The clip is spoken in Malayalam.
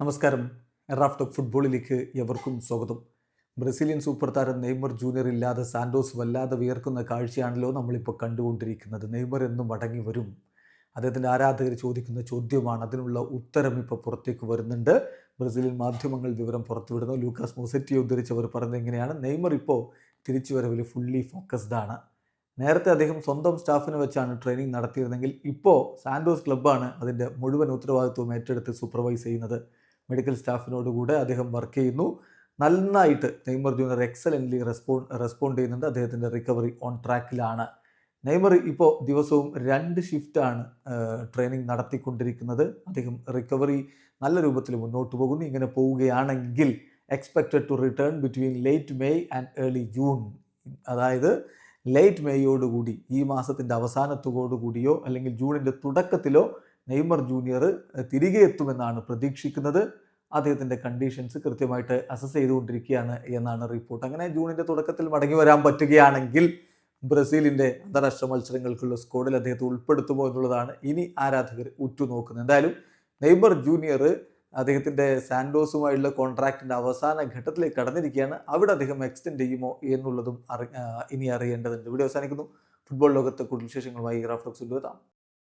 നമസ്കാരം. റാഫ് ടോക്ക് ഫുട്ബോളിലേക്ക് എവർക്കും സ്വാഗതം. ബ്രസീലിയൻ സൂപ്പർ താരം നെയ്മർ ജൂനിയർ ഇല്ലാതെ സാന്റോസ് വല്ലാതെ വിയർക്കുന്ന കാഴ്ചയാണല്ലോ നമ്മളിപ്പോൾ കണ്ടുകൊണ്ടിരിക്കുന്നത്. നെയ്മർ എന്നും മടങ്ങി വരും? അദ്ദേഹത്തിൻ്റെ ആരാധകർ ചോദിക്കുന്ന ചോദ്യമാണ്. അതിനുള്ള ഉത്തരം ഇപ്പോൾ പുറത്തേക്ക് വരുന്നുണ്ട്. ബ്രസീലിയൻ മാധ്യമങ്ങൾ വിവരം പുറത്തുവിടുന്നു. ലൂക്കാസ് മൊസറ്റിയെ ഉദ്ധരിച്ചവർ പറയുന്നത് എങ്ങനെയാണ്? നെയ്മർ ഇപ്പോൾ തിരിച്ചുവരവിൽ ഫുള്ളി ഫോക്കസ്ഡ് ആണ്. നേരത്തെ അദ്ദേഹം സ്വന്തം സ്റ്റാഫിനെ വെച്ചാണ് ട്രെയിനിങ് നടത്തിയിരുന്നെങ്കിൽ ഇപ്പോൾ സാന്റോസ് ക്ലബ്ബാണ് അതിൻ്റെ മുഴുവൻ ഉത്തരവാദിത്വവും ഏറ്റെടുത്ത് സൂപ്പർവൈസ് ചെയ്യുന്നത്. മെഡിക്കൽ സ്റ്റാഫിനോടുകൂടെ അദ്ദേഹം വർക്ക് ചെയ്യുന്നു. നന്നായിട്ട് നെയ്മർ ജൂനിയർ എക്സലൻ്റ്ലി റെസ്പോണ്ട് ചെയ്യുന്നുണ്ട്. അദ്ദേഹത്തിൻ്റെ റിക്കവറി ഓൺ ട്രാക്കിലാണ്. നെയ്മർ ഇപ്പോൾ ദിവസവും 2 ഷിഫ്റ്റാണ് ട്രെയിനിങ് നടത്തിക്കൊണ്ടിരിക്കുന്നത്. അദ്ദേഹം റിക്കവറി നല്ല രൂപത്തിൽ മുന്നോട്ട് പോകുന്നു. ഇങ്ങനെ പോവുകയാണെങ്കിൽ expected to return between late May and early June. അതായത് ലേറ്റ് മെയ്യോടുകൂടി, ഈ മാസത്തിൻ്റെ അവസാനത്തോടുകൂടിയോ അല്ലെങ്കിൽ ജൂണിൻ്റെ തുടക്കത്തിലോ നെയ്മർ ജൂനിയർ തിരികെ എത്തുമെന്നാണ് പ്രതീക്ഷിക്കുന്നത്. അദ്ദേഹത്തിൻ്റെ കണ്ടീഷൻസ് കൃത്യമായിട്ട് അസസ് ചെയ്തുകൊണ്ടിരിക്കുകയാണ് എന്നാണ് റിപ്പോർട്ട്. അങ്ങനെ ജൂണിൻ്റെ തുടക്കത്തിൽ മടങ്ങി വരാൻ പറ്റുകയാണെങ്കിൽ ബ്രസീലിൻ്റെ അന്താരാഷ്ട്ര മത്സരങ്ങൾക്കുള്ള സ്ക്വാഡിൽ അദ്ദേഹത്തെ ഉൾപ്പെടുത്തുമോ എന്നുള്ളതാണ് ഇനി ആരാധകർ ഉറ്റുനോക്കുന്നത്. എന്തായാലും നെയ്മർ ജൂനിയർ അദ്ദേഹത്തിൻ്റെ സാന്റോസുമായുള്ള കോൺട്രാക്റ്റിൻ്റെ അവസാന ഘട്ടത്തിലേക്ക് കടന്നിരിക്കുകയാണ്. അവിടെ അദ്ദേഹം എക്സ്റ്റെൻഡ് ചെയ്യുമോ എന്നുള്ളതും ഇനി അറിയേണ്ടതുണ്ട്. വീഡിയോ അവസാനിക്കുന്നു. ഫുട്ബോൾ ലോകത്തെ കൂടുതൽ വിശേഷങ്ങളുമായി റാഫ് ടോക്സ് കൊണ്ടുവരാം.